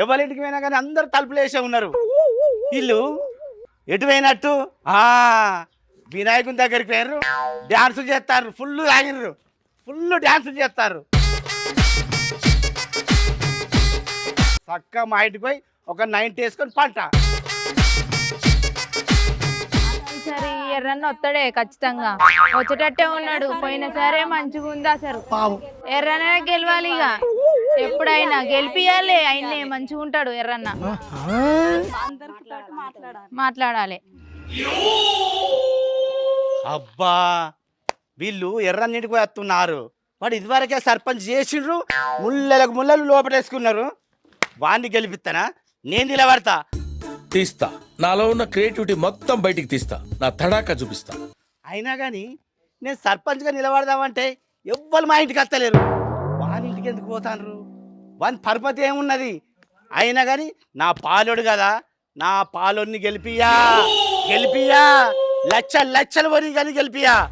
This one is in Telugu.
ఎవరింటికి పోయినా కానీ అందరు తలుపులు వేసే ఉన్నారు. వీళ్ళు ఎటు పోయినట్టు వినాయకుని దగ్గరికి పోయారు, డ్యాన్సులు చేస్తారు, ఫుల్ తాగిర్రు, ఫుల్ డ్యాన్సులు చేస్తారు. చక్కగా మా ఇంటికి పోయి ఒక 90 వేసుకొని పంట. సరే ఎర్రన్న వస్తాడే ఖచ్చితంగా, వచ్చేటట్టే ఉన్నాడు. పోయిన సరే మంచిగా ఉంది అసలు. ఎర్రనే గెలవాలి ఇక, ఎప్పుడైనా గెలిపియాలి. ఆయన్నే మంచిగా ఉంటాడు ఎర్రన్న, మాట్లాడాలి. అబ్బా వీళ్ళు ఎర్రన్నింటికి పోయి వస్తున్నారు. వాడు ఇదివరకే సర్పంచ్ చేసిండ్రు, ముళ్ళలకు ముళ్ళలు లోపలేసుకున్నారు. వాడిని గెలిపిస్తానా? నేను నిలబడతా. తీస్తా, నాలో ఉన్న క్రియేటివిటీ మొత్తం బయటికి తీస్తా, నా తడాకా చూపిస్తా. అయినా కానీ నేను సర్పంచ్గా నిలబడదామంటే ఎవ్వరు మా ఇంటికి వస్తలేరు. వాని ఇంటికి ఎందుకు పోతాను? వాని పరపతి ఏమున్నది? అయినా కానీ నా పాలోడు కదా, నా పాలోని గెలిపియా, లక్షలు వరి కానీ గెలిపియా.